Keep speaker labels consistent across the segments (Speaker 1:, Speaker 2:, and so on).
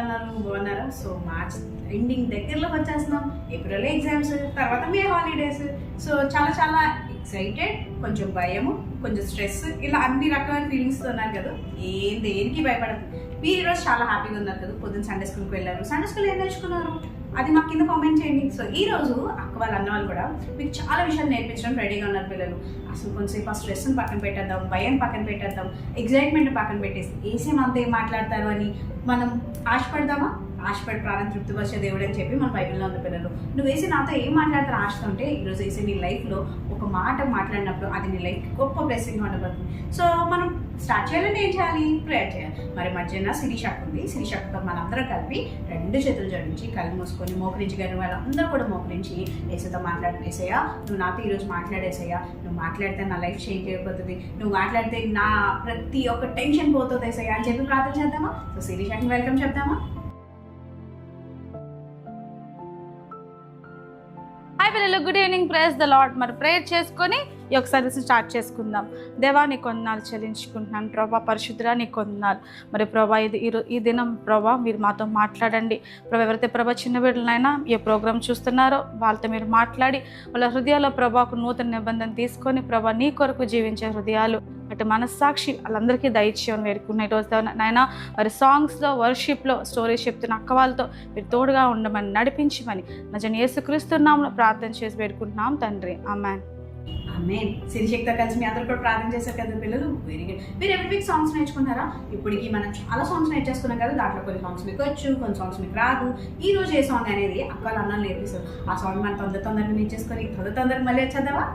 Speaker 1: ఉన్నారు? బాగున్నారా? So March ending దగ్గరలోకి వచ్చేస్తున్నాం. ఏప్రిల్ ఎగ్జామ్స్, తర్వాత మే హాలిడేస్. సో చాలా చాలా ఎక్సైటెడ్, కొంచెం భయము, కొంచెం స్ట్రెస్, ఇలా అన్ని రకాల ఫీలింగ్స్తో ఉన్నారు కదా. దేనికి భయపడదు. మీరు ఈరోజు చాలా హ్యాపీగా ఉన్నారు కదా. పొద్దున్న సండే స్కూల్కి వెళ్ళారు. సండే స్కూల్ ఏం నేర్చుకున్నారు అది మాకు కింద కామెంట్ చేయండి. సో ఈ రోజు అక్క వాళ్ళు అన్న వాళ్ళు కూడా మీకు చాలా విషయాలు నేర్పించడం రెడీగా ఉన్నారు పిల్లలు. అసలు కొంచెంసేపు ఆ స్ట్రెస్ని పక్కన పెట్టేద్దాం, భయం పక్కన పెట్టేద్దాం, ఎగ్జైట్మెంట్ పక్కన పెట్టేసి ఏసేం అంతా ఏం మాట్లాడతారు అని మనం ఆశపడదామా? ఆశపడి ప్రాణం తృప్తిపరిచే దేవుడు అని చెప్పి మన బైబిల్లో ఉంది పిల్లలు. నువ్వు వేసి నాతో ఏం మాట్లాడతారు ఆశతో అంటే, ఈరోజు వేసి నీ లైఫ్లో ఒక మాట మాట్లాడినప్పుడు అది నీ లైఫ్ గొప్ప బ్లెస్సింగ్ ఉండబోతుంది. సో మనం స్టార్ట్ చేయాలంటే ఏం చేయాలి? ప్రేయర్ చేయాలి. మరి మధ్యన శిరీషాక్ ఉంది. శిరీషాక్తో మనందరం కలిపి 2 చేతులు జోడించి కళ్ళు మూసుకొని మోకరించి గారి వాళ్ళందరూ కూడా మోకరించి ఏసైతో మాట్లాడేసేయా, నువ్వు నాతో ఈరోజు మాట్లాడేసేయా, నువ్వు మాట్లాడితే నా లైఫ్ చేంజ్ అయిపోతుంది, నువ్వు మాట్లాడితే నా ప్రతి ఒక్క టెన్షన్ పోతుంది ఏసయ్యా అని చెప్పి ప్రార్థన చేద్దామా? సో శిరీషాక్ని వెల్కమ్ చెప్తామా?
Speaker 2: హాయ్ పిల్లలు, good evening. Praise the lord. మరి ప్రేయర్ చేసుకొని ఈ యొక్క సర్వీస్ స్టార్ట్ చేసుకుందాం. దేవా నీ కొందనాలు చెల్లించుకుంటున్నాను ప్రభా, పరిశుద్ధురా నీ కొందనాలు. మరి ప్రభా ఈ దినం ప్రభా మీరు మాతో మాట్లాడండి ప్రభా. ఎవరైతే ప్రభా చిన్న బిడ్డలైనా ఈ ప్రోగ్రామ్ చూస్తున్నారో వాళ్ళతో మీరు మాట్లాడి వాళ్ళ హృదయాల్లో ప్రభా ఒక నూతన నిబంధన తీసుకొని ప్రభా నీ కొరకు జీవించే హృదయాలు అటు మనస్సాక్షి వాళ్ళందరికీ దయచేయని వేడుకున్న ఈరోజు నాయన మరి సాంగ్స్లో, వర్షిప్లో, స్టోరీస్ చెప్తున్న అక్క వాళ్ళతో మీరు తోడుగా ఉండమని, నడిపించమని నిజం యేసుక్రీస్తునామములో ప్రార్థన చేసి వేడుకుంటున్నాం తండ్రి. ఆమేన్.
Speaker 1: ఆమేన్. శిరీషక్తో కలిసి మీ అందరూ కూడా ప్రార్థన చేశారు కదా పిల్లలు. Very good. మీరు ఎవ్రీ వీక్ సాంగ్స్ నేర్చుకుంటారా? ఇప్పటికి మనం చాలా సాంగ్స్ నేర్చేసుకున్నాం కదా. దాంట్లో కొన్ని సాంగ్స్ మీకు వచ్చు, కొన్ని సాంగ్స్ మీకు రాదు. ఈ రోజు ఏ సాంగ్ అనేది అక్క వాళ్ళు అన్నాను నేర్పిస్తారు. ఆ సాంగ్ మనం తొందరగా నేర్చేసుకొని తొందరగా మళ్ళీ వచ్చేద్దామా?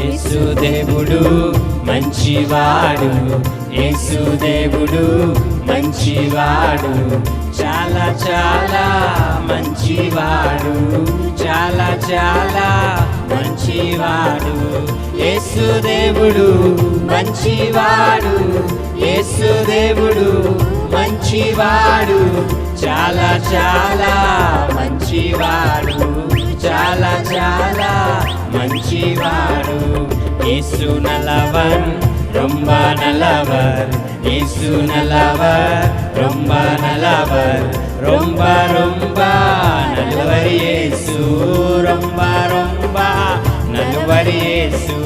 Speaker 3: యేసుదేవుడు మంచివాడు, యేసుదేవుడు మంచివాడు, చాలా చాలా మంచివాడు, చాలా చాలా మంచివాడు. యేసుదేవుడు మంచివాడు, యేసుదేవుడు మంచివాడు, చాలా చాలా మంచివాడు, చాలా చాలా మంచివాడు. యేసు నలవర్ ரொம்ப நல்லவர், యేసు నలవర్ ரொம்ப நல்லவர், ரொம்ப ரொம்ப நல்லவர் యేసు, ரொம்ப ரொம்ப நல்லவர் యేసు.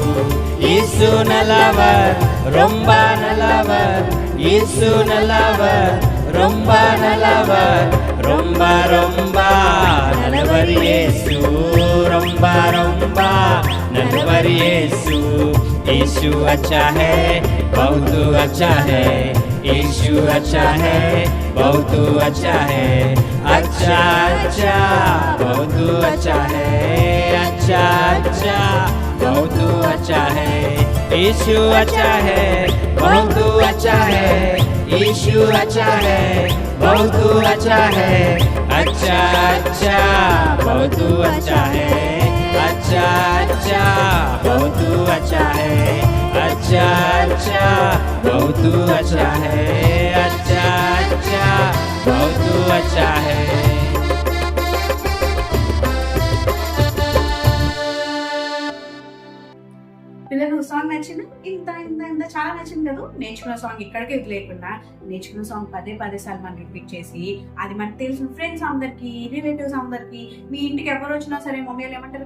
Speaker 3: యేసు నలవర్ ரொம்ப நல்லவர், యేసు నలవర్ ரொம்ப நல்லவர், ரொம்ப ரொம்ப நல்லவர் యేసు, ரொம்ப ரொம்ப நல்லவர் యేసు. यीशु अच्छा है, बहुत अच्छा है, यीशु अच्छा है, बहुत अच्छा है, अच्छा अच्छा बहुत अच्छा है, अच्छा अच्छा बहुत अच्छा है, यीशु अच्छा है, बहुत अच्छा है, यीशु अच्छा है, बहुत अच्छा है, अच्छा अच्छा बहुत अच्छा है, अच्छा अच्छा बहुत अच्छा है, अच्छा अच्छा बहुत अच्छा है, अच्छा अच्छा बहुत अच्छा है.
Speaker 1: పిల్లలు సాంగ్ నచ్చింది? ఇంత ఇంత ఇంత చాలా నచ్చింది కదా. నేర్చుకున్న సాంగ్ ఇక్కడికే లేకుండా నేర్చుకున్న సాంగ్ పదే సార్లు మనం రిపీట్ చేసి అది మనకు తెలిసిన ఫ్రెండ్స్ అందరికి, రిలేటివ్స్ అందరికి, మీ ఇంటికి ఎవరు వచ్చినా సరే మమ్మీ వాళ్ళు ఏమంటారు,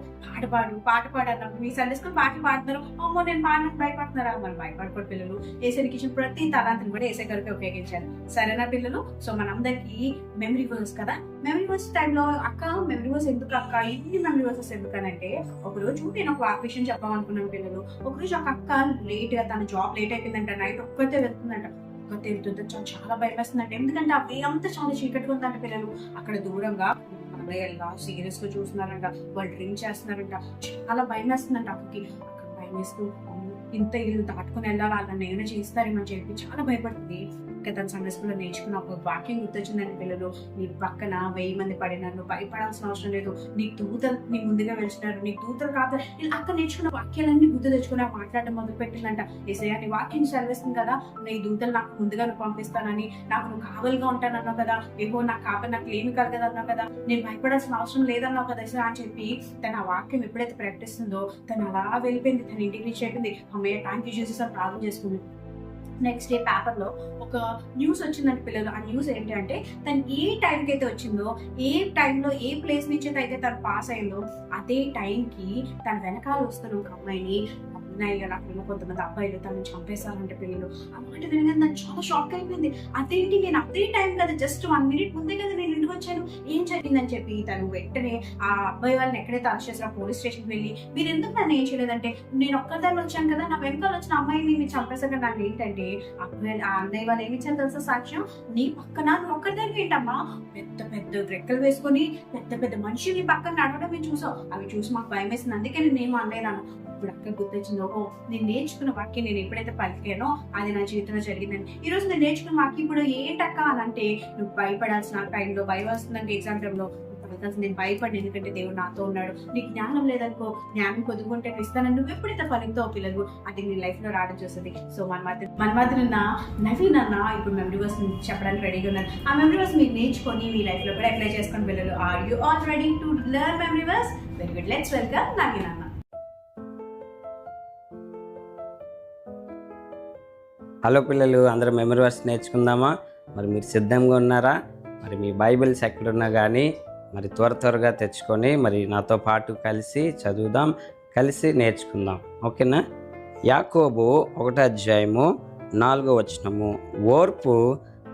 Speaker 1: పాట పాడు అన్నప్పుడు మీ సండే స్కూల్ పాటలు పాడుతున్నారు, అమ్మో నేను పాడడానికి భయపడుతున్నారా? మరి భయపడకూడదు పిల్లలు. ఏసైకి ఇచ్చిన ప్రతి తలాంతిని కూడా ఏసై కొరకే ఉపయోగించాలి. సరేనా పిల్లలు? సో మనందరికి మెమరీ వర్స్ కదా. మెమరీ వర్స్ టైంలో అక్క మెమరీ వర్స్ ఎందుకు అక్క, ఇన్ని మెమరీ వర్సెస్ ఎందుకనంటే, ఒకరోజు నేను ఒక విషయం చెప్పాలనుకున్నాను పిల్లలు. ఒకరోజు ఒక అక్క లేట్ గా, తన జాబ్ లేట్ అయిపోయిందంట, నైట్ ఒక్కతే వెళ్తుందంట. ఒక్కతే వెళ్తుంటే చాలా భయం వేస్తుందంట. ఎందుకంటే ఆ వే అంతా చాలా చీకటిగా ఉందంట పిల్లలు. అక్కడ దూరంగా సీరియస్ గా చూస్తున్నారంట, వాళ్ళు డ్రింక్ చేస్తున్నారంట. చాలా భయం వేస్తుందంట అక్కకి. అక్కడ భయం వేస్తూ ఇంత ఇల్లు దాటుకుని వెళ్ళాలి, వాళ్ళని ఏమైనా చేస్తారేమని చెప్పి చాలా భయపడుతుంది. ఇంకా తన సండే స్కూల్లో నేర్చుకున్న ఒక వాక్యం గుర్తొచ్చిందని పిల్లలు, నీ పక్కన 1000 మంది పడినా నువ్వు భయపడాల్సిన అవసరం లేదు, నీకు దూతలు నీ ముందుగా వెళ్తున్నారు, నీకు దూతలు కాదు. ఇలా అక్కడ నేర్చుకున్న వాక్యాలన్నీ గుర్తు తెచ్చుకుని మాట్లాడడం మొదలు పెట్టిందంట. యేసయ్య నీ వాక్యం చదివేస్తుంది కదా, నీ దూతలు నాకు ముందుగా నువ్వు పంపిస్తానని, నాకు నువ్వు కావలిగా ఉంటానన్నావు కదా, ఏవో నాకు కావాలి నాకు ఏమి కలగదన్నావు కదా, నేను భయపడాల్సిన అవసరం లేదన్నావు కదా యేసయ్య అని చెప్పి తన ఆ వాక్యం ఎప్పుడైతే ప్రకటిస్తుందో తను అలా వెళ్ళిపోయింది. తన ఇంటికి రీచ్ అయిపోయింది. అమ్మయ్య థ్యాంక్ యూ జీసస్ అని ప్రార్థన చేసుకుంది. నెక్స్ట్ డే పేపర్లో ఒక న్యూస్ వచ్చిందంటే పిల్లలు, ఆ న్యూస్ ఏంటి అంటే తను ఏ టైంకి అయితే వచ్చిందో, ఏ టైంలో ఏ ప్లేస్ నుంచి అయితే తను పాస్ అయిందో అదే టైంకి తన వెనకాల వస్తున్న ఒక అమ్మాయిని అక్కడ కొంతమంది అబ్బాయిలు తనని చంపేశారంటే పిల్లలు. ఆ మాట వినగానే నాకు చాలా షాక్ అయిపోయింది. అదేంటి, నేను అదే టైం కదా, జస్ట్ 1 minute ముందే కదా నేను ఇంటికి వచ్చాను, ఏం జరిగిందని చెప్పి తను వెంటనే ఆ అబ్బాయి వాళ్ళని ఎక్కడైతే అరెస్ట్ చేసిన పోలీస్ స్టేషన్కి వెళ్ళి, మీరు ఎందుకు నన్ను ఏం చేయలేదంటే, నేను ఒక్కదాన్ని వచ్చాను కదా, నా వెనకాల వచ్చిన అమ్మాయిని మీరు చంపేశారు కదా. నాకు ఏంటంటే ఆ అన్నయ్య వాళ్ళు ఏమి ఇచ్చారు తెలుసా సాక్ష్యం, నీ పక్కన నువ్వు ఒక్కదాన్ని ఏంటమ్మా పెద్ద పెద్ద రెక్కలు వేసుకొని పెద్ద పెద్ద మనుషులు పక్కన నడవడం మేము చూసాం, అవి చూసి మాకు భయం వేసింది, అందుకే నేను అనలేదాను. ఇప్పుడు అక్క గుర్తొచ్చింది, ఓహో నేను నేర్చుకున్న వాక్యం నేను ఎప్పుడైతే పలికానో అది నా జీవితంలో జరిగిందని. ఈ రోజు నేను నేర్చుకున్న వాక్యం ఇప్పుడు ఏంటక్క అని అంటే, నువ్వు భయపడాల్సిన టైంలో భయం వస్తుందంటే ఎగ్జామ్ టైంలో నేను భయపడి, ఎందుకంటే దేవుడు నాతో ఉన్నాడు. నీకు జ్ఞానం లేదనుకో, జ్ఞానం పొదుగుంటే ఇస్తానని నువ్వు ఎప్పుడైతే ఫలితో పిల్లలు అది నీ లైఫ్ లో రావడం చూస్తుంది. సో మన మధ్య నవీన్ అన్న ఇప్పుడు మెమరీ వర్స్ చెప్పడానికి రెడీగా ఉన్నారు. ఆ మెమరీ వర్స్ మీరు నేర్చుకొని మీ లైఫ్ లో కూడా అప్లై చేసుకొని పిల్లలు. Are you all ready to learn memory verse? Very good, let's welcome Naveen అన్న.
Speaker 3: హలో పిల్లలు, అందరూ మెమరీ వర్స్ నేర్చుకుందామా? మరి మీరు సిద్ధంగా ఉన్నారా? మరి మీ బైబిల్స్ ఎక్కడున్నా కానీ మరి త్వరగా తెచ్చుకొని మరి నాతో పాటు కలిసి చదువుదాం, కలిసి నేర్చుకుందాం. ఓకేనా? యాకోబు 1:4 ఓర్పు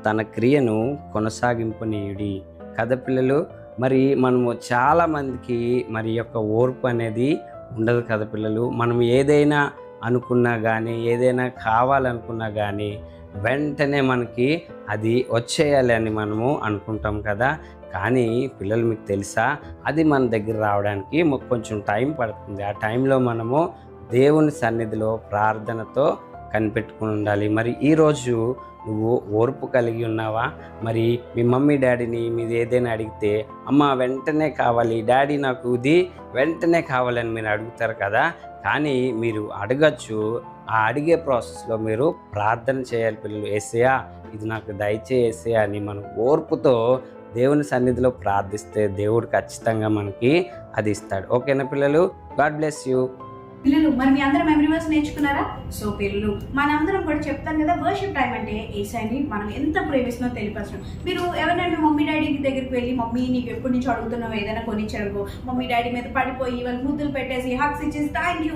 Speaker 3: తన క్రియను కొనసాగింపునీయుడి. కదా పిల్లలు, మరి మనము చాలామందికి మరి యొక్క ఓర్పు అనేది ఉండదు కదా పిల్లలు. మనం ఏదైనా అనుకున్నా కానీ, ఏదైనా కావాలనుకున్నా కానీ వెంటనే మనకి అది వచ్చేయాలి అని మనము అనుకుంటాం కదా. కానీ పిల్లలు మీకు తెలుసా, అది మన దగ్గర రావడానికి కొంచెం టైం పడుతుంది. ఆ టైంలో మనము దేవుని సన్నిధిలో ప్రార్థనతో కనిపెట్టుకుని ఉండాలి. మరి ఈరోజు నువ్వు ఓర్పు కలిగి ఉన్నావా? మరి మీ మమ్మీ డాడీని మీరు ఏదైనా అడిగితే, అమ్మ వెంటనే కావాలి, డాడీ నాకు ఇది వెంటనే కావాలని మీరు అడుగుతారు కదా. కానీ మీరు అడగచ్చు, ఆ అడిగే ప్రాసెస్లో మీరు ప్రార్థన చేయాలి పిల్లలు. యేసయ్యా ఇది నాకు దయచేయి యేసయ్యా అని మనం ఓర్పుతో దేవుని సన్నిధిలో ప్రార్థిస్తే దేవుడు ఖచ్చితంగా మనకి అది ఇస్తాడు. ఓకేనా పిల్లలు? God bless you.
Speaker 1: పిల్లలు మరి మీ అందరూ మెమరీ వర్స్ నేర్చుకున్నారా? సో పిల్లలు మనందరం కూడా చెప్తాను కదా, వర్షిప్ టైం అంటే యేసయ్యని మనం ఎంత ప్రేమిస్తున్నామో తెలియపరచడం. మీరు ఎవరైనా మమ్మీ డాడీ దగ్గరికి వెళ్ళి, మమ్మీ నీకు ఎప్పటి నుంచి అడుగుతున్నావు ఏదైనా కొనిచ్చారు, మమ్మీ డాడీ మీద పడిపోయి వాళ్ళు ముద్దులు పెట్టేసి హగ్స్ ఇచ్చేసి థ్యాంక్ యూ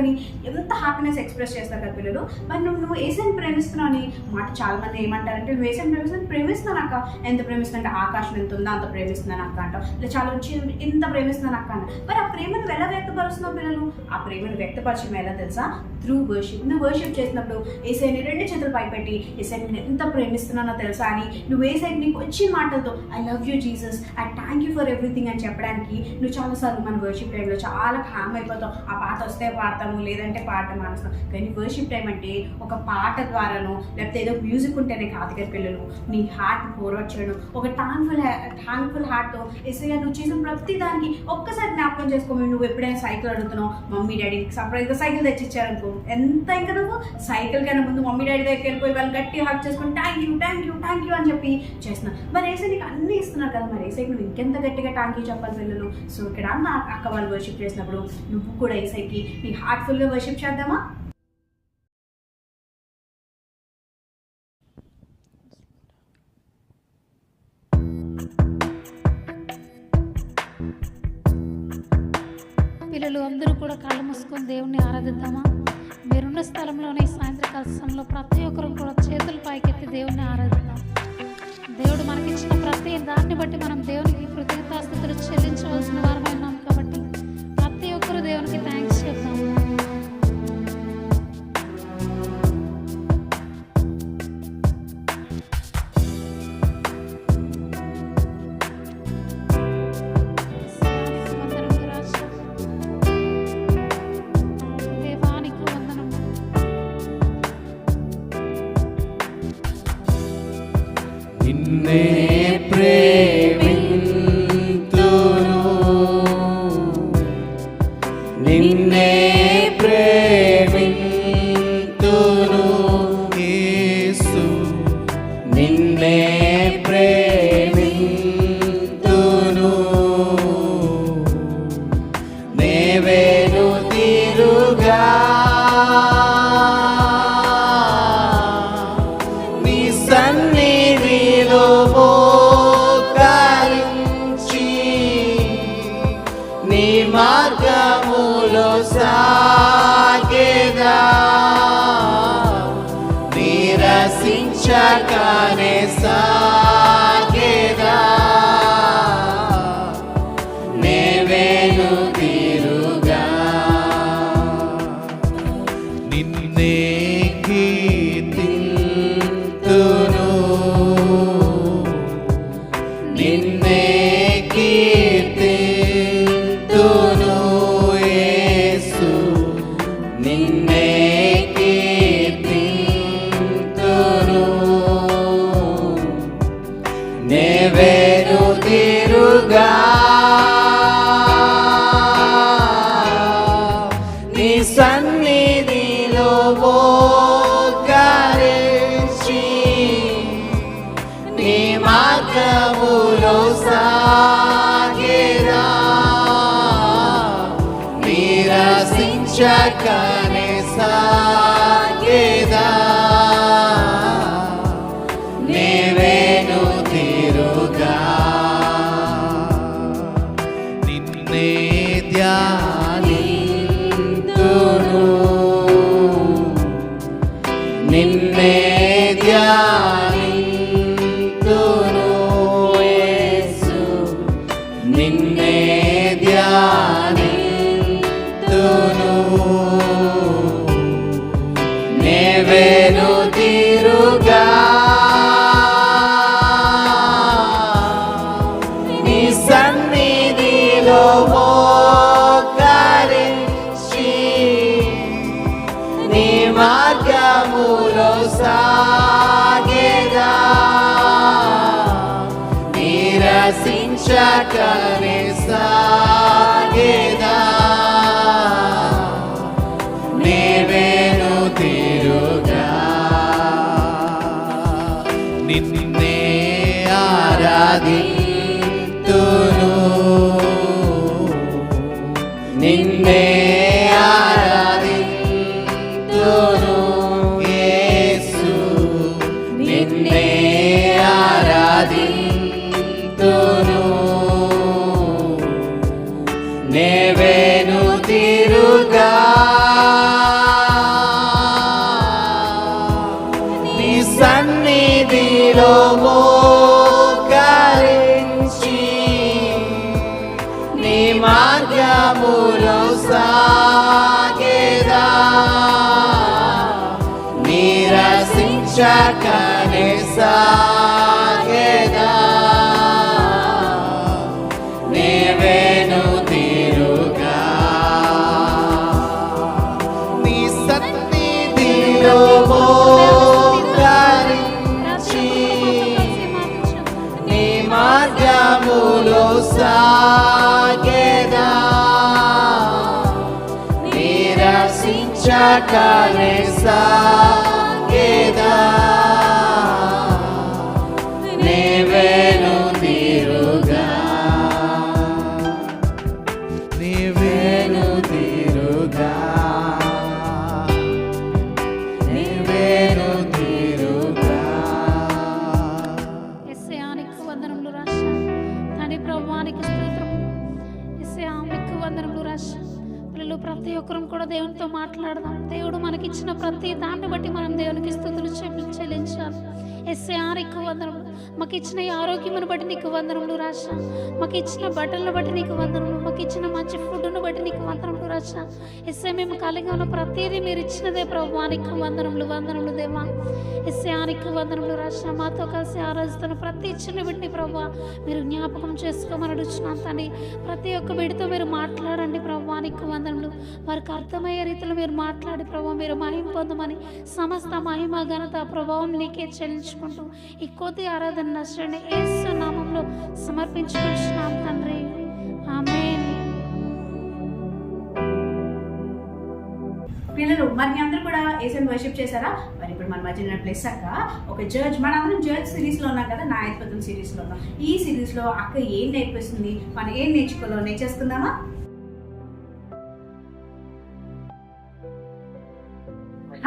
Speaker 1: అని ఎంత హ్యాపీనెస్ ఎక్స్ప్రెస్ చేస్తారు కదా పిల్లలు. మరి నువ్వు యేసయ్యని ప్రేమిస్తున్నావు అని మాట చాలా మంది ఏమంటారంటే, నువ్వు యేసయ్యని ప్రేమిస్తున్నాను అక్క. ఎంత ప్రేమిస్తున్నా, ఆకాశం ఎంత ఉందో అంత ప్రేమిస్తున్నాను అక్క అంటావు, ఇలా చాలా వచ్చి ఎంత ప్రేమిస్తున్నాను అక్క అంట. మరి ఆ ప్రేమను ఎలా వ్యక్తపరుస్తున్నావు పిల్లలు? ఆ ప్రేమను వ్యక్తపరచడం ఎలా తెలుసా? Through worship. నువ్వు వర్షిప్ చేసినప్పుడు యేసయ్యని 2 చేతులు పైపెట్టి, యేసయ్యని ఎంత ప్రేమిస్తున్నానో తెలుసా అని నువ్వు యేసయ్యకి నీకు వచ్చిన మాటలతో I love you Jesus, I thank you for everything అని చెప్పడానికి నువ్వు చాలాసార్లు మన వర్షిప్ టైంలో చాలా హ్యామ్ అయిపోతావు. ఆ పాట వస్తే పాడతాము, లేదంటే పాడటం మానేస్తాం. కానీ వర్షిప్ టైం అంటే ఒక పాట ద్వారానో లేకపోతే ఏదో మ్యూజిక్ ఉంటేనే కాదు కదా పిల్లలు. నీ హార్ట్ని ఫోర్వర్డ్ చేయడం, ఒక థ్యాంక్ఫుల్ హార్ట్తో యేసయ్య నువ్వు చేసిన ప్రతి దానికి ఒక్కసారి జ్ఞాపకం చేసుకోమని. నువ్వు ఎప్పుడైనా సైకిల్ అడుగుతున్నావు, మమ్మీ డాడీ సర్ప్రైజ్గా సైకిల్ తెచ్చిచ్చారనుకో, ఎంత ఇంకా నువ్వు సైకిల్ కన్నా ముందు మమ్మీ డాడీ దగ్గరికి వెళ్ళిపోయి వాళ్ళు గట్టి హక్ చేసుకుని థ్యాంక్ యూ అని చెప్పి చేస్తున్నావు. మరి యేసయ్య నీకు అన్నీ ఇస్తున్నారు కదా, మరి యేసయ్యకి నువ్వు ఇంకెంత గట్టిగా థ్యాంక్ యూ చెప్పాలి పిల్లలు. సో ఇక్కడ అక్క వాళ్ళు వర్షిప్ చేసినప్పుడు నువ్వు కూడా యేసయ్యకి నీ హార్ట్ఫుల్గా వర్షిప్ చేద్దామా?
Speaker 4: పిల్లలు అందరూ కూడా కళ్ళు మూసుకొని దేవుణ్ణి ఆరాధిద్దామా? మీరున్న స్థలంలోనే సాయంత్రకాల సమయంలో ప్రతి ఒక్కరు కూడా చేతులు పైకెత్తి దేవుణ్ణి ఆరాధిద్దాం. దేవుడు మనకిచ్చిన ప్రతి దాన్ని బట్టి మనం దేవునికి కృతజ్ఞతాస్తుతులు చెల్లించవలసిన వారమై ఉన్నాం కాబట్టి ప్రతి ఒక్కరు దేవునికి థ్యాంక్స్ చెప్తాం.
Speaker 3: నిన్నే ప్రేమింతును నిన్నే ప్రేమింతును యేసు నిన్నే ప్రేమింతును నేవేను తీరుగా నీ సన్నిధిలో మోకరించి నీ మార్గములో సాగేదా నిరసించకనే సాగేదా నేవేను తీరుగా నిన్నే కీర్తింతును నిన్నే కీర్తింతును యేసు నిన్నే కీర్తింతును నేవేను తీరుగా నీ సన్నిధిలో మోకరించి నీ మార్గములో సాగేదా నిరసించకనే సాగేదా నేవేను తీరుగా నిన్నే ధ్యానింతును నిన్నే ధ్యానింతును యేసు నిన్నే ధ్యానింతును నేవేను తీరుగా నీ సన్నిధిలో మోకరించి నీ మార్గములో సాగేదా నిరసించకనే సాగేదా నేవేను తీరుగా నిన్నే ఆరాధింతును నిన్నే ఆరాధింతును యేసు నిన్నే ఆరాధింతును నేవేను తీరుగా నీ సన్నిధిలో మోకరించి నీ మార్గములో సాగేదా నిరసించకనే సాగేదా నేవేను తీరుగా నీ సన్నిధిలో మోకరించి నీ మార్గములో సాగేదా నిరసించకనే సాగేదా నేవేను తీరుగా నేవేను తీరుగా నేవేను తీరుగా
Speaker 4: ఎస్సయానికి వందనములు రాశా తండ్రి ప్రభువానికి స్తోత్రం ఎస్సయానికి వందనములు రాశా పిల్లలు ప్రతి ఒక్కరం కూడా దేవునితో మాట్లాడదాం దేవుడు మనకిచ్చిన ప్రతి దాన్ని బట్టి మనం దేవునికి స్తుతులు చెల్లించాలి ఎస్సయానికి వందనములు మాకు ఇచ్చిన ఈ ఆరోగ్యమును బట్టి నీకు వందనములు రాశా మాకు ఇచ్చిన బట్టలను బట్టి నీకు వందనములు మాకు ఇచ్చిన మంచి ఫుడ్ను బట్టి నీకు వందనములు రాశా ఎస్సే మేము కలిగి ఉన్న ప్రతిదీ మీరు ఇచ్చినదే ప్రభువానికి వందనములు దేవా ఎస్సయానికి వందనములు రాశా మాతో కలిసి ఆరాధిస్తున్న ప్రతి ఇచ్చిన బిడ్డని ప్రభు మీరు జ్ఞాపకం చేసుకోమని అడుగుతున్నాను తండ్రి ప్రతి ఒక్క బిడ్డతో మీరు మాట్లాడండి ప్రభువానికి వందనములు వారికి అర్థమయ్యే రీతిలో మీరు మాట్లాడి ప్రభు మీరు మహిమ పొందమని సమస్త మహిమ ఘనత ప్రభావం నీకే చెల్లించు వేడుకుంటూ ఈ కొద్ది ఆరాధన నచ్చండి యేసు నామంలో సమర్పించుకుంటున్నాం తండ్రి, ఆమేన్.
Speaker 1: పిల్లలు మరి మీ అందరూ కూడా ఏసీని వర్షిప్ చేశారా? మరి ఇప్పుడు మన మధ్య ప్లస్ అక్క ఒక జడ్జ్, మన అందరం జడ్జ్ సిరీస్ లో ఉన్నాం కదా, న్యాయాధిపతుల సిరీస్ లో ఉన్నాం. ఈ సిరీస్ లో అక్క ఏం నేర్పిస్తుంది, మనం ఏం నేర్చుకోవాలో నేర్చేసుకుందామా?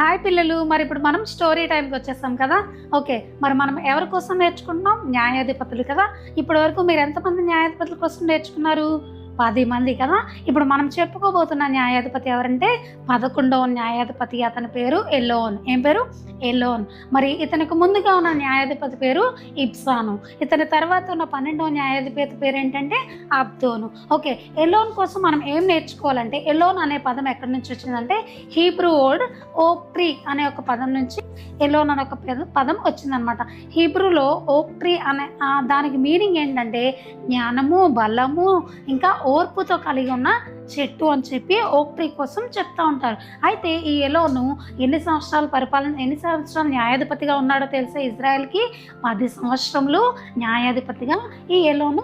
Speaker 4: హాయ్ పిల్లలు, మరి ఇప్పుడు మనం స్టోరీ టైంకి వచ్చేస్తాం కదా. ఓకే, మరి మనం ఎవరి కోసం నేర్చుకుంటున్నాం? న్యాయాధిపతులు కదా. ఇప్పటి వరకు మీరు ఎంతమంది న్యాయాధిపతుల కోసం నేర్చుకున్నారు? 10 మంది కదా. ఇప్పుడు మనం చెప్పుకోబోతున్న న్యాయాధిపతి ఎవరంటే 11వ న్యాయాధిపతి. అతని పేరు ఎలోన్. ఏం పేరు? ఎలోన్. మరి ఇతనికి ముందుగా ఉన్న న్యాయాధిపతి పేరు ఇబ్సాను. ఇతని తర్వాత ఉన్న 12వ న్యాయాధిపతి పేరు ఏంటంటే అబ్దోను. ఓకే, ఎలోన్ కోసం మనం ఏం నేర్చుకోవాలంటే, ఎలోన్ అనే పదం ఎక్కడి నుంచి వచ్చిందంటే హీబ్రూ వర్డ్ ఓక్ ట్రీ అనే ఒక పదం నుంచి ఎలోన్ అనే ఒక పదం వచ్చిందనమాట. హీబ్రూలో ఓక్ ట్రీ అనే దానికి మీనింగ్ ఏంటంటే జ్ఞానము, బలము, ఇంకా ఓర్పుతో కలిగి ఉన్న చెట్టు అని చెప్పి ఓక్ ట్రీ కోసం చెప్తా ఉంటారు. అయితే ఈ ఎలోను ఎన్ని సంవత్సరాలు న్యాయాధిపతిగా ఉన్నాడో తెలుసా? ఇజ్రాయెల్కి 10 సంవత్సరములు న్యాయాధిపతిగా ఈ ఎలోను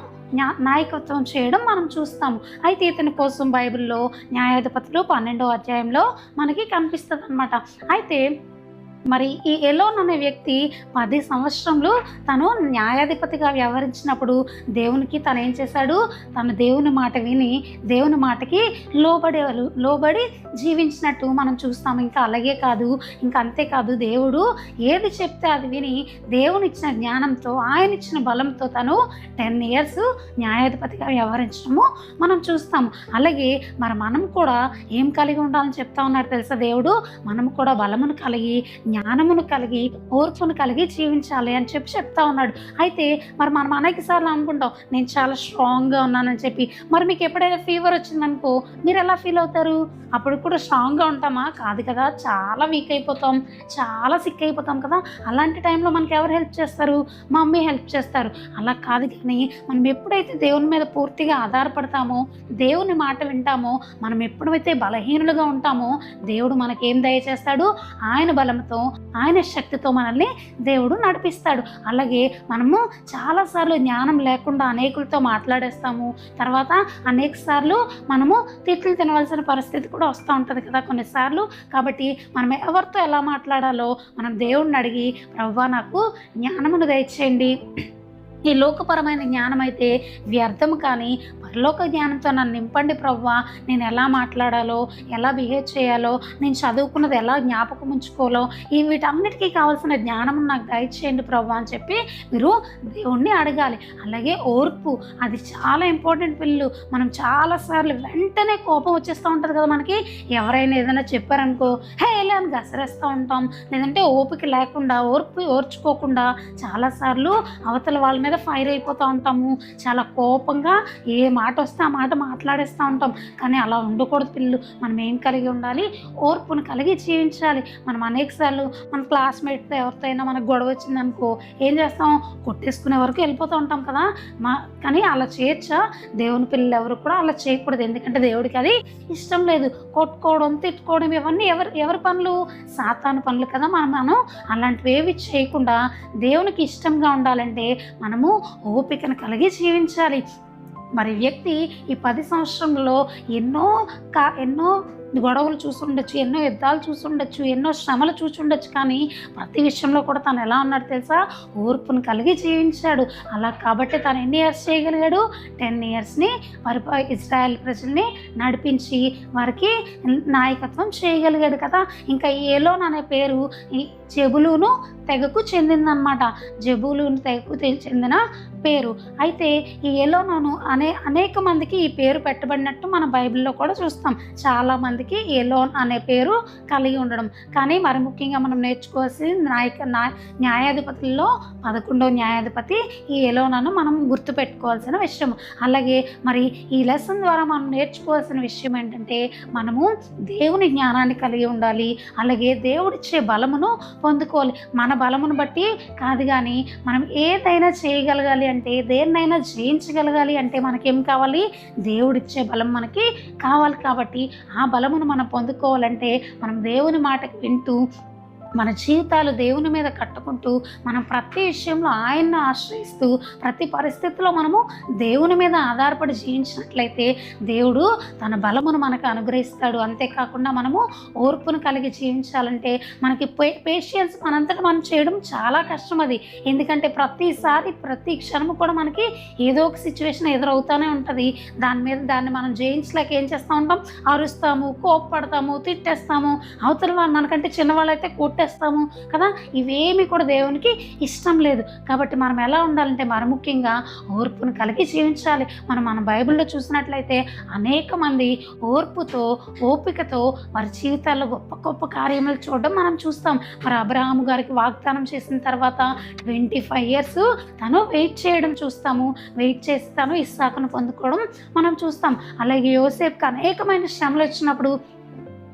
Speaker 4: నాయకత్వం చేయడం మనం చూస్తాము. అయితే ఇతని కోసం బైబిల్లో న్యాయాధిపతులు 12వ అధ్యాయంలో మనకి కనిపిస్తుంది అనమాట. అయితే మరి ఈ ఎలోన్ అనే వ్యక్తి 10 సంవత్సరంలో తను న్యాయాధిపతిగా దేవునికి తను ఏం చేశాడు? తను దేవుని మాట విని దేవుని మాటకి లోబడి జీవించినట్టు మనం చూస్తాము. ఇంకా అలాగే కాదు, ఇంకా అంతేకాదు, దేవుడు ఏది చెప్తే అది విని దేవుని ఇచ్చిన జ్ఞానంతో, ఆయన ఇచ్చిన బలంతో తను 10 ఇయర్స్ న్యాయాధిపతిగా వ్యవహరించడము మనం చూస్తాము. అలాగే మరి మనం కూడా ఏం కలిగి ఉండాలని చెప్తా ఉన్నాడు తెలుసా దేవుడు? మనం కూడా బలమును కలిగి, జ్ఞానమును కలిగి, ఓర్పును కలిగి జీవించాలి అని చెప్పి చెప్తా ఉన్నాడు. అయితే మరి మనం అనేక సార్లు అనుకుంటాం నేను చాలా స్ట్రాంగ్గా ఉన్నానని చెప్పి. మరి మీకు ఎప్పుడైనా ఫీవర్ వచ్చిందనుకో మీరు ఎలా ఫీల్ అవుతారు? అప్పుడు కూడా స్ట్రాంగ్గా ఉంటామా? కాదు కదా, చాలా వీక్ అయిపోతాం, చాలా సిక్ అయిపోతాం కదా. అలాంటి టైంలో మనకి ఎవరు హెల్ప్ చేస్తారు? మమ్మీ హెల్ప్ చేస్తారు. అలా కాదు, కానీ మనం ఎప్పుడైతే దేవుని మీద పూర్తిగా ఆధారపడతామో, దేవుని మాట వింటామో, మనం ఎప్పుడైతే బలహీనులుగా ఉంటామో దేవుడు మనకేం దయచేస్తాడు? ఆయన బలంతో, ఆయన శక్తితో మనల్ని దేవుడు నడిపిస్తాడు. అలాగే మనము చాలాసార్లు జ్ఞానం లేకుండా అనేకులతో మాట్లాడేస్తాము. తర్వాత అనేక సార్లు మనము తిట్లు తినవలసిన పరిస్థితి కూడా వస్తూ ఉంటుంది కదా కొన్నిసార్లు. కాబట్టి మనం ఎవరితో ఎలా మాట్లాడాలో మనం దేవుడిని అడిగి, ప్రభువా నాకు జ్ఞానమును దయచేయండి, ఈ లోకపరమైన జ్ఞానం అయితే వ్యర్థము, కానీ పరలోక జ్ఞానంతో నన్ను నింపండి ప్రభువా, నేను ఎలా మాట్లాడాలో, ఎలా బిహేవ్ చేయాలో, నేను చదువుకున్నది ఎలా జ్ఞాపకం ఉంచుకోవాలో, వీటన్నిటికీ కావాల్సిన జ్ఞానం నాకు దయచేయండి ప్రభువా అని చెప్పి మీరు దేవుణ్ణి అడగాలి. అలాగే ఓర్పు, అది చాలా ఇంపార్టెంట్ పిల్లలు. మనం చాలాసార్లు వెంటనే కోపం వచ్చేస్తూ ఉంటుంది కదా మనకి. ఎవరైనా ఏదైనా చెప్పారనుకో హే ఎలా అని గసరేస్తూ ఉంటాం. లేదంటే ఓపిక లేకుండా, ఓర్చుకోకుండా చాలాసార్లు అవతల వాళ్ళ మీద ఫైర్ అయిపోతూ ఉంటాము. చాలా కోపంగా ఏ మాట వస్తే ఆ మాట మాట్లాడేస్తూ ఉంటాం. కానీ అలా ఉండకూడదు పిల్లలు. మనం ఏం కలిగి ఉండాలి? ఓర్పును కలిగి జీవించాలి. మనం అనేకసార్లు మన క్లాస్మేట్తో ఎవరితో అయినా మనకు గొడవ వచ్చిందనుకో ఏం చేస్తాం? కొట్టేసుకునే వరకు వెళ్ళిపోతూ ఉంటాం కదా. కానీ అలా చేయొచ్చా? దేవుని పిల్లలు ఎవరు కూడా అలా చేయకూడదు. ఎందుకంటే దేవుడికి అది ఇష్టం లేదు. కొట్టుకోవడం, తిట్టుకోవడం ఇవన్నీ ఎవరి పనులు? సాతాను పనులు కదా. మనం అలాంటివి ఏవి చేయకుండా దేవునికి ఇష్టంగా ఉండాలంటే మనము ఓపికను కలిగి జీవించాలి. మరి వ్యక్తి ఈ 10 సంవత్సరంలో ఎన్నో గొడవలు చూసుండొచ్చు, ఎన్నో యుద్ధాలు చూసుండొచ్చు, ఎన్నో శ్రమలు చూసుండొచ్చు, కానీ ప్రతి విషయంలో కూడా తను ఎలా ఉన్నాడు తెలుసా? ఓర్పును కలిగి జీవించాడు. అలా కాబట్టి తను ఎన్ని ఇయర్స్ చేయగలిగాడు? 10 ఇయర్స్ని ఇజ్రాయెల్ ప్రజల్ని నడిపించి వారికి నాయకత్వం చేయగలిగాడు కదా. ఇంకా ఈ ఎలోన్ అనే పేరు ఈ జెబులూను తెగకు చెందిందనమాట. జెబులూను తెగకు చెందిన పేరు. అయితే ఈ ఎలోను అనేక మందికి ఈ పేరు పెట్టబడినట్టు మన బైబిల్లో కూడా చూస్తాం. చాలామందికి ఎలోన్ అనే పేరు కలిగి ఉండడం. కానీ మరి ముఖ్యంగా మనం నేర్చుకోవాల్సిన న్యాయాధిపతుల్లో 11వ న్యాయాధిపతి ఈ ఎలోనను మనం గుర్తుపెట్టుకోవాల్సిన విషయం. అలాగే మరి ఈ లెసన్ ద్వారా మనం నేర్చుకోవాల్సిన విషయం ఏంటంటే మనము దేవుని జ్ఞానాన్ని కలిగి ఉండాలి. అలాగే దేవుడిచ్చే బలమును పొందుకోవాలి. మన బలమును బట్టి కాదు, కానీ మనం ఏదైనా చేయగలగాలి అంటే, దేన్నైనా జయించగలగాలి అంటే మనకేం కావాలి? దేవుడిచ్చే బలం మనకి కావాలి. కాబట్టి ఆ బలమును మనం పొందుకోవాలంటే మనం దేవుని మాటకు వింటూ మన జీవితాలు దేవుని మీద కట్టుకుంటూ మనం ప్రతి విషయంలో ఆయన్ను ఆశ్రయిస్తూ ప్రతి పరిస్థితిలో మనము దేవుని మీద ఆధారపడి జీవించినట్లయితే దేవుడు తన బలమును మనకు అనుగ్రహిస్తాడు. అంతేకాకుండా మనము ఓర్పును కలిగి జీవించాలంటే మనకి పేషియన్స్ మనంతటా మనం చేయడం చాలా కష్టం. అది ఎందుకంటే ప్రతిసారి ప్రతి క్షణము కూడా మనకి ఏదో ఒక సిచ్యువేషన్ ఎదురవుతూనే ఉంటుంది. దాన్ని మనం జయించలేక ఏం చేస్తూ ఉంటాం, అరుస్తాము, కోప్పడతాము, తిట్టేస్తాము, అవతల వాళ్ళు మనకంటే చిన్నవాళ్ళైతే కొట్టేస్తాము కదా. ఇవేమి కూడా దేవునికి ఇష్టం లేదు. కాబట్టి మనం ఎలా ఉండాలంటే మరి ముఖ్యంగా ఓర్పును కలిగి జీవించాలి. మన బైబిల్లో చూసినట్లయితే అనేక మంది ఓర్పుతో ఓపికతో వారి జీవితాల్లో గొప్ప గొప్ప కార్యములు చూడడం మనం చూస్తాం. మరి అబ్రహాము గారికి వాగ్దానం చేసిన తర్వాత 25 years తను వెయిట్ చేయడం చూస్తాము. వెయిట్ చేసి తను ఇస్సాకును పొందుకోవడం మనం చూస్తాం. అలాగే యోసేపుకి అనేకమైన శ్రమలు వచ్చినప్పుడు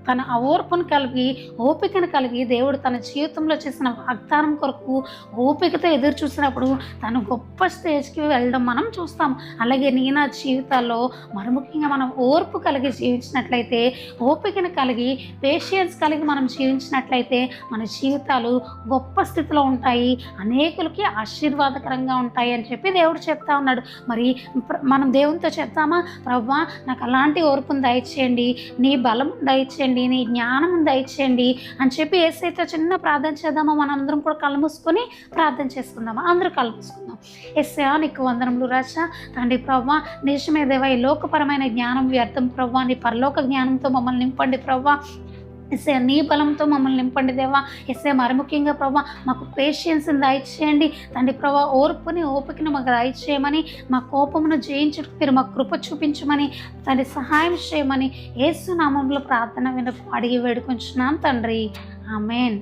Speaker 4: తన ఓర్పును కలిగి ఓపికను కలిగి దేవుడు తన జీవితంలో చేసిన వాగ్దానం కొరకు ఓపికతో ఎదురు చూసినప్పుడు తను గొప్ప స్టేజ్కి వెళ్ళడం మనం చూస్తాం. అలాగే నా జీవితాల్లో మరి ముఖ్యంగా మనం ఓర్పు కలిగి జీవించినట్లయితే, ఓపికను కలిగి పేషియన్స్ కలిగి మనం జీవించినట్లయితే మన జీవితాలు గొప్ప స్థితిలో ఉంటాయి, అనేకులకి ఆశీర్వాదకరంగా ఉంటాయి అని చెప్పి దేవుడు చెప్తా ఉన్నాడు. మరి మనం దేవునితో చెప్తామా, ప్రభువా నాకు అలాంటి ఓర్పును దయచేయండి, నీ బలం దయచేయండి, నీ జ్ఞానం దయచేయండి అని చెప్పి యేసయ్యతో చిన్న ప్రార్థన చేద్దామా? మనందరం కూడా కళ్ళు మూసుకొని ప్రార్థన చేసుకుందామా? అందరూ కళ్ళు మూసుకుందాం. యేసయ్యా నీకు వందనములు రాజా. తండ్రి ప్రభువా, నిజమే దేవా, ఈ లోకపరమైన జ్ఞానం వ్యర్థం ప్రభువా, నీ పరలోక జ్ఞానంతో మమ్మల్ని నింపండి ప్రభువా. ఎస్ఏ నీ బలంతో మమ్మల్ని నింపండి దేవా. ఎస్ఏ మరి ముఖ్యంగా ప్రభా మాకు పేషియన్స్ని దయచేయండి తండ్రి ప్రభా. ఓర్పుని ఓపికను మాకు దయచేయమని, మా కోపమును జయించుటకు మీరు మాకు కృప చూపించమని తండ్రి సహాయం చేయమని యేసు నామములో ప్రార్థన వినపు అడిగి వేడుకొంచున్నాం తండ్రి. ఆమేన్.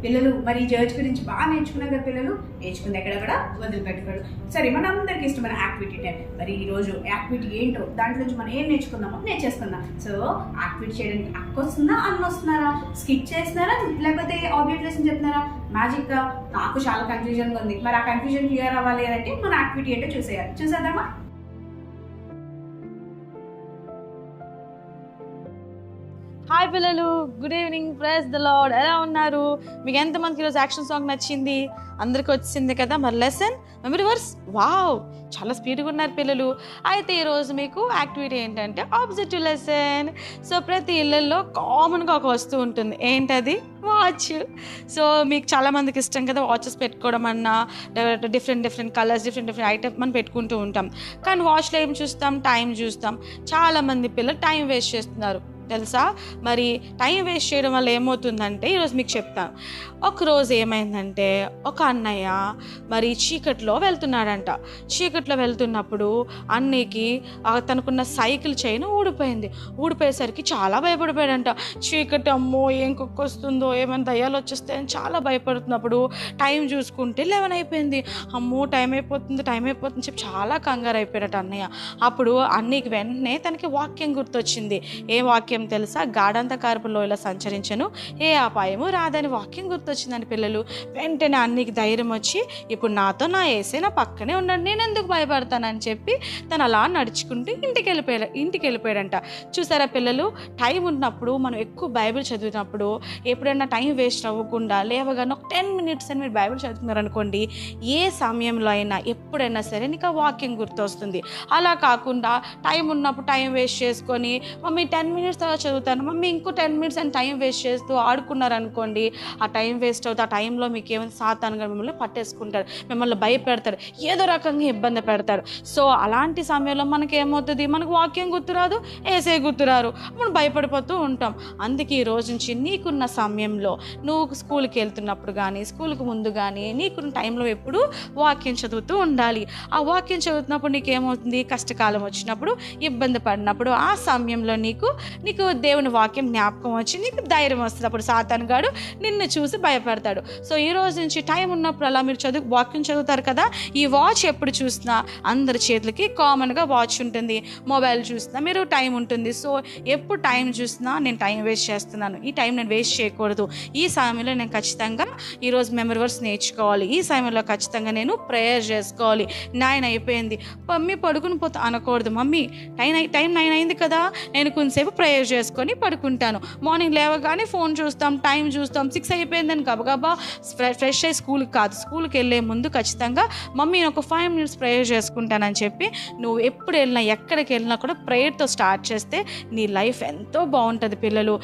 Speaker 1: పిల్లలు మరి జడ్జ్ గురించి బాగా నేర్చుకున్నారు కదా. పిల్లలు నేర్చుకుంది ఎక్కడెక్కడ వదిలిపెట్టుకోడు. సరే, మన అందరికి ఇష్టమైన యాక్టివిటీ టైం. మరి ఈరోజు యాక్టివిటీ ఏంటో దాంట్లో నుంచి మనం ఏం నేర్చుకుందామో నేర్చేసుకుందాం. సో యాక్టివిటీ చేయడానికి అక్క వస్తుందా, అన్న వస్తున్నారా, స్కిప్ చేస్తున్నారా, లేకపోతే ఆబ్జెక్ట్ లెసన్ చెప్తున్నారా, మ్యాజిక్గా? నాకు చాలా కన్ఫ్యూజన్గా ఉంది. మరి ఆ కన్ఫ్యూజన్ క్లియర్ అవ్వాలి అంటే మన యాక్టివిటీ ఏంటో చూసేద్దామా?
Speaker 2: హాయ్ పిల్లలు, good evening, praise the lord. ఎలా ఉన్నారు? మీకు ఎంతమందికి ఈరోజు యాక్షన్ సాంగ్ నచ్చింది? అందరికి వచ్చింది కదా. మరి లెసన్ మెమరీ వర్స్, వావ్, చాలా స్పీడ్గా ఉన్నారు పిల్లలు. అయితే ఈరోజు మీకు యాక్టివిటీ ఏంటంటే ఆబ్జెక్టివ్ లెసన్. సో ప్రతి ఇళ్ళల్లో కామన్గా ఒక వస్తువు ఉంటుంది. ఏంటది? వాచ్. సో మీకు చాలామందికి ఇష్టం కదా వాచెస్ పెట్టుకోవడం అన్నా, డిఫరెంట్ కలర్స్, డిఫరెంట్ ఐటమ్ మనం పెట్టుకుంటూ ఉంటాం. కానీ వాచ్లో ఏం చూస్తాం? టైం చూస్తాం. చాలామంది పిల్లలు టైం వేస్ట్ చేస్తున్నారు తెలుసా. మరి టైం వేస్ట్ చేయడం వల్ల ఏమవుతుందంటే ఈరోజు మీకు చెప్తాను. ఒకరోజు ఏమైందంటే ఒక అన్నయ్య మరి చీకట్లో వెళ్తున్నాడంట. చీకట్లో వెళ్తున్నప్పుడు అన్నయ్యకి తనకున్న సైకిల్ చైన్ ఊడిపోయింది. ఊడిపోయేసరికి చాలా భయపడిపోయాడంట. చీకటి, అమ్మో ఏం కుక్క వస్తుందో, ఏమైనా దయ్యాలు వచ్చేస్తాయని చాలా భయపడుతున్నప్పుడు టైం చూసుకుంటే 11 అయిపోయింది. అమ్మో టైం అయిపోతుంది చెప్పి చాలా కంగారు అయిపోయాడట అన్నయ్య. అప్పుడు అన్నయ్యకి వెంటనే తనకి వాక్యం గుర్తొచ్చింది. ఏ వాక్యం తెలుసా? గాఢాంధకారపు లోయలో సంచరించను, ఏ అపాయము రాదని వాక్యం గుర్తొచ్చిందని పిల్లలు. వెంటనే అన్నికి ధైర్యం వచ్చి, ఇప్పుడు నాతో నా యేసే నా పక్కనే ఉన్నాడు, నేను ఎందుకు భయపడతానని చెప్పి తను అలా నడుచుకుంటూ ఇంటికి వెళ్ళిపోయాడంట. చూసారా పిల్లలు, టైం ఉన్నప్పుడు మనం ఎక్కువ బైబిల్ చదివినప్పుడు ఎప్పుడైనా టైం వేస్ట్ అవ్వకుండా లేవగానే ఒక 10 minutes అని మీరు బైబిల్ చదువుతున్నారనుకోండి, ఏ సమయంలో అయినా ఎప్పుడైనా సరే నీకు ఆ వాక్యం గుర్తొస్తుంది. అలా కాకుండా టైం ఉన్నప్పుడు టైం వేస్ట్ చేసుకొని, మమ్మీ 10 minutes చదువుతాను, మమ్మీ ఇంకో 10 minutes అని టైం వేస్ట్ చేస్తూ ఆడుకున్నారనుకోండి, ఆ టైం వేస్ట్ అవుతుంది. ఆ టైంలో మీకు ఏమైనా సాతానుగా మిమ్మల్ని పట్టేసుకుంటారు, మిమ్మల్ని భయపెడతారు, ఏదో రకంగా ఇబ్బంది పెడతారు. సో అలాంటి సమయంలో మనకి ఏమవుతుంది? మనకు వాక్యం గుర్తురాదు, ఏసే గుర్తురారు, మనం భయపడిపోతూ ఉంటాం. అందుకే ఈ రోజు నుంచి నీకున్న సమయంలో నువ్వు స్కూల్కి వెళ్తున్నప్పుడు కానీ, స్కూల్కి ముందు కానీ, నీకున్న టైంలో ఎప్పుడు వాక్యం చదువుతూ ఉండాలి. ఆ వాక్యం చదువుతున్నప్పుడు నీకేమవుతుంది? కష్టకాలం వచ్చినప్పుడు, ఇబ్బంది పడినప్పుడు ఆ సమయంలో నీకు దేవుని వాక్యం జ్ఞాపకం వచ్చి నీకు ధైర్యం వస్తుంది. అప్పుడు సాతానుగాడు నిన్ను చూసి భయపడతాడు. సో ఈ రోజు నుంచి టైం ఉన్నప్పుడు అలా మీరు వాక్యం చదువుతారు కదా. ఈ వాచ్ ఎప్పుడు చూసినా అందరి చేతులకి కామన్గా వాచ్ ఉంటుంది. మొబైల్ చూసినా మీరు టైం ఉంటుంది. సో ఎప్పుడు టైం చూసినా నేను టైం వేస్ట్ చేస్తున్నాను, ఈ టైం నేను వేస్ట్ చేయకూడదు, ఈ సమయంలో నేను ఖచ్చితంగా ఈరోజు మెమరీ వర్స్ నేర్చుకోవాలి, ఈ సమయంలో ఖచ్చితంగా నేను ప్రేయర్ చేసుకోవాలి. 9 అయిపోయింది, మమ్మీ పడుకుని పోతా అనకూడదు. మమ్మీ టైం 9 అయింది కదా, నేను కొంచెంసేపు ప్రేయర్ చేసుకొని పడుకుంటాను. మార్నింగ్ లేవగానే ఫోన్ చూస్తాం, టైం చూస్తాం, 6 అయిపోయిందని గబగబా ఫ్రెష్ అయ్యి స్కూల్కి వెళ్ళే ముందు ఖచ్చితంగా మమ్మీ ఒక 5 minutes ప్రేయర్ చేసుకుంటానని చెప్పి నువ్వు ఎప్పుడు వెళ్ళినా ఎక్కడికి వెళ్ళినా కూడా ప్రేయర్తో స్టార్ట్ చేస్తే నీ లైఫ్ ఎంతో బాగుంటుంది. పిల్లలు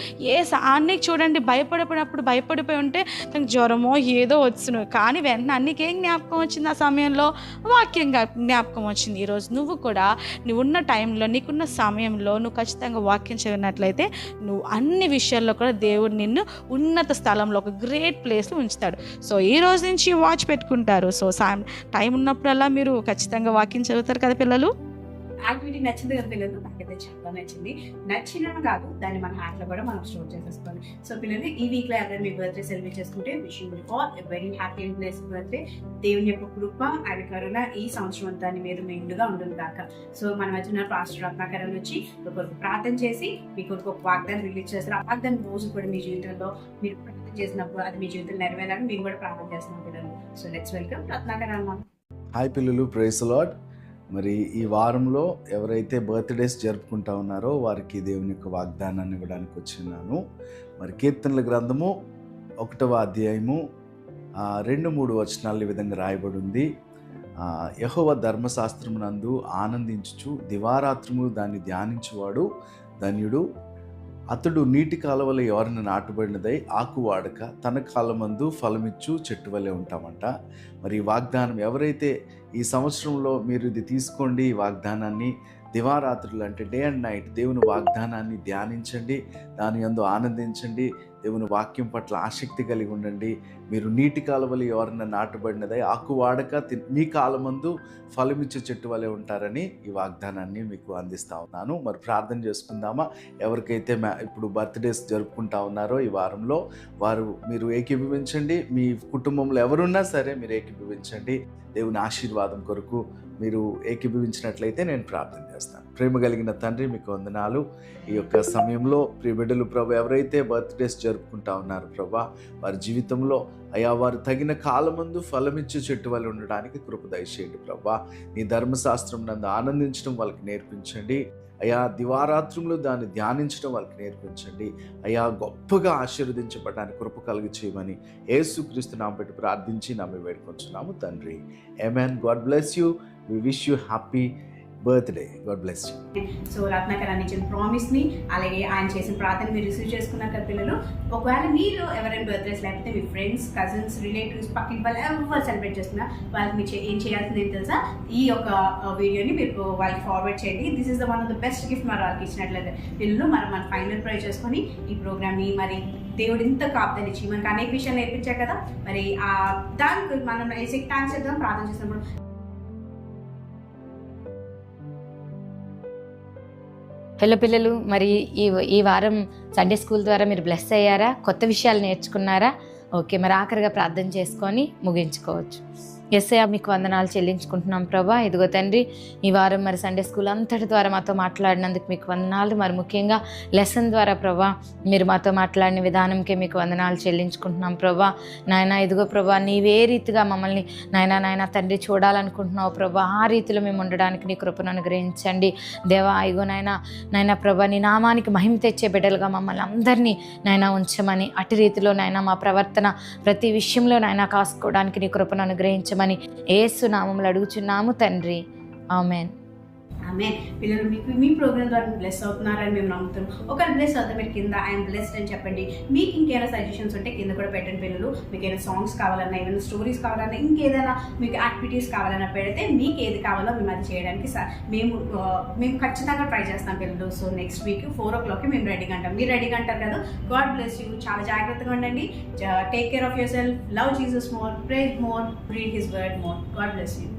Speaker 2: అన్నీ చూడండి, భయపడిపోయి ఉంటే తనకు జ్వరమో ఏదో వచ్చును, కానీ వెంటనే అన్నికేం జ్ఞాపకం వచ్చింది? ఆ సమయంలో వాక్యం జ్ఞాపకం వచ్చింది. ఈరోజు నువ్వు కూడా నువ్వు ఉన్న టైంలో, నీకున్న సమయంలో నువ్వు ఖచ్చితంగా వాక్యం చదివినట్లయితే నువ్వు అన్ని విషయాల్లో కూడా దేవుడు నిన్ను ఉన్నత స్థలంలో ఒక గ్రేట్ ప్లేస్లో ఉంచుతాడు. సో ఈ రోజు నుంచి వాచ్ పెట్టుకుంటారు. సో టైం ఉన్నప్పుడల్లా మీరు ఖచ్చితంగా వాక్యం చదువుతారు కదా పిల్లలు.
Speaker 1: యాక్టివిటీ నచ్చింది కదా పిల్లలు? నాకైతే చాలా నచ్చిన కాదు, దాన్ని మన హార్ట్లో కూడా మనం స్టోర్ చేసేసుకోవాలి. సో పిల్లలు, ఈ వీక్లో ఎవరైనా మీ బర్త్డే సెలబ్రేట్ చేసుకుంటే wishing you all a very happy and blessed birthday. దేవుని యొక్క కృప ఆయన కరుణ ఈ సంవత్సరం అంతా మీద మెండుగా ఉంటుంది కాక. సో మన మధ్య పాస్టర్ రత్నాకరణ వచ్చి కొరకు ప్రార్థన చేసి మీ కొరకు ఒక వాగ్దానం రిలీజ్ చేస్తారు. ఆ వాగ్దానం రోజు కూడా మీ జీవితంలో మీరు ప్రార్థన చేసినప్పుడు అది మీ జీవితంలో నెరవేరాలని మేము కూడా ప్రార్థన చేస్తున్నాం పిల్లలు. సో లెట్స్ వెల్కమ్ రత్నాకరణ.
Speaker 5: హాయ్ పిల్లలు, ప్రైజ్ ది లార్డ్. మరి ఈ వారంలో ఎవరైతే బర్త్డేస్ జరుపుకుంటా ఉన్నారో వారికి దేవుని యొక్క వాగ్దానాన్ని ఇవ్వడానికి వచ్చినాను. మరి కీర్తనల గ్రంథము 1వ అధ్యాయము 2-3 వచనాలు ఈ విధంగా రాయబడి ఉంది. యెహోవా ధర్మశాస్త్రమునందు ఆనందించుచు దివారాత్రము దాన్ని ధ్యానించువాడు ధన్యుడు. అతడు నీటి కాలువల ఎవరిని నాటుబడినదై ఆకు వాడక తన కాలమందు ఫలమిచ్చు చెట్టు వలె ఉంటామంట. మరి ఈ వాగ్దానం ఎవరైతే ఈ సంవత్సరంలో మీరు ఇది తీసుకోండి, ఈ వాగ్దానాన్ని దివారాత్రులు అంటే డే అండ్ నైట్ దేవుని వాగ్దానాన్ని ధ్యానించండి, దాని యందు ఆనందించండి, దేవుని వాక్యం పట్ల ఆసక్తి కలిగి ఉండండి. మీరు నీటి కాలువలు ఎవరన్నా నాటబడినదై ఆకు వాడక మీ కాలమందు ఫలమిచ్చే చెట్టు వలె ఉంటారని ఈ వాగ్దానాన్ని మీకు అందిస్తూ ఉన్నాను. మరి ప్రార్థన చేసుకుందామా? ఎవరికైతే ఇప్పుడు బర్త్డేస్ జరుపుకుంటా ఉన్నారో ఈ వారంలో మీరు ఏకీభవించండి. మీ కుటుంబంలో ఎవరున్నా సరే మీరు ఏకీభవించండి. దేవుని ఆశీర్వాదం కొరకు మీరు ఏకీభవించినట్లయితే నేను ప్రార్థన చేస్తాను. ప్రేమ కలిగిన తండ్రి, మీకు వందనాలు. ఈ యొక్క సమయంలో ప్రియ బిడ్డలు ప్రభా, ఎవరైతే బర్త్డేస్ జరుపుకుంటా ఉన్నారో ప్రభా, వారి జీవితంలో అయా వారు తగిన కాలమందు ఫలమిచ్చే చెట్టు వల్ల ఉండడానికి కృప దయచేయండి ప్రభా. నీ ధర్మశాస్త్రం నందు ఆనందించడం వాళ్ళకి నేర్పించండి అయా. దివారాత్రులు దాన్ని ధ్యానించడం వాళ్ళకి నేర్పించండి అయా. గొప్పగా ఆశీర్వదించబడడానికి కృప కలిగి చేయమని యేసుక్రీస్తు నామమున పెట్టి ప్రార్థించి నమ్మి వేడుకొంచున్నాము తండ్రి. Amen. God bless you. We wish you happy birthday. God bless you.
Speaker 1: So Ratnakar ఇచ్చిన ప్రామిస్ని అలాగే ఆయన చేసిన ప్రార్థన మీరు రిసీవ్ చేసుకున్నారు కదా పిల్లలు. ఒకవేళ మీరు ఎవరైనా బర్త్డేస్ లేకపోతే మీ ఫ్రెండ్స్, కజిన్స్, రిలేటివ్స్, పక్కింటి వాళ్ళు ఎవరు సెలబ్రేట్ చేస్తున్నా వాళ్ళకి మీరు ఏం చేయాల్సింది ఏంటి తెలుసా? ఈ యొక్క వీడియోని మీరు వాళ్ళకి ఫార్వర్డ్ చేయండి. This is the one of the best gift మరి వాళ్ళకి ఇచ్చినట్లయితే పిల్లలు మన ఫైనల్ ప్రే చేసుకొని ఈ ప్రోగ్రామ్ని మరి దేవుడు ఇంత కాపుదనిచ్చి మనకు అనేక విషయాలు నేర్పించారు కదా, మరి దానికి మనం థ్యాంక్స్ చేద్దాం ప్రార్థన చేసినప్పుడు.
Speaker 6: హలో పిల్లలు, మరి ఈ వారం సండే స్కూల్ ద్వారా మీరు బ్లెస్ అయ్యారా? కొత్త విషయాలు నేర్చుకున్నారా? ఓకే, మరి ఆఖరిగా ప్రార్థన చేసుకొని ముగించుకోవచ్చు. యేసయ్య మీకు వందనాలు చెల్లించుకుంటున్నాం ప్రభా. ఇదిగో తండ్రి, ఈ వారం మరి సండే స్కూల్ అంతటి ద్వారా మాతో మాట్లాడినందుకు మీకు వందనాలు. మరి ముఖ్యంగా లెసన్ ద్వారా ప్రభా మీరు మాతో మాట్లాడిన విధానంకే మీకు వందనాలు చెల్లించుకుంటున్నాం ప్రభా. నాయన ఇదిగో ప్రభా, నీవే రీతిగా మమ్మల్ని నాయన చూడాలనుకుంటున్నావు ప్రభా, ఆ రీతిలో మేము ఉండడానికి నీ కృపను అనుగ్రహించండి దేవా. ఇగో నాయన ప్రభా, నీ నామానికి మహిమ తెచ్చే బిడ్డలుగా మమ్మల్ని అందరినీ నాయన ఉంచమని, అటు రీతిలో నాయన మా ప్రవర్తన ప్రతి విషయంలో నాయన కాసుకోవడానికి నీ కృపను అనుగ్రహించమని యేసు నామములో అడుగుచున్నాము తండ్రి. ఆమేన్.
Speaker 1: ఆమేన్. పిల్లలు మీకు మీ ప్రోగ్రామ్ ద్వారా బ్లెస్ అవుతున్నారని మేము నమ్ముతున్నాం. ఒకవేళ బ్లెస్ అవుతాం మీరు కింద ఐఎమ్ బ్లెస్డ్ అని చెప్పండి. మీకు ఇంకేమైనా సజెషన్స్ ఉంటే కింద కూడా పెట్టండి పిల్లలు. మీకు ఏమైనా సాంగ్స్ కావాలన్నా, ఏమైనా స్టోరీస్ కావాలన్నా, ఇంకేదైనా మీకు యాక్టివిటీస్ కావాలన్నా పెడితే మీకు ఏది కావాలో మేము అది చేయడానికి మేము ఖచ్చితంగా ట్రై చేస్తాం పిల్లలు. సో నెక్స్ట్ వీక్ 4 o'clock మేము రెడీగా అంటాం. మీరు రెడీగా అంటారు కదా. God bless you. చాలా జాగ్రత్తగా ఉండండి. Take care of your self. Love Jesus more, pray more, read his word more. God bless you.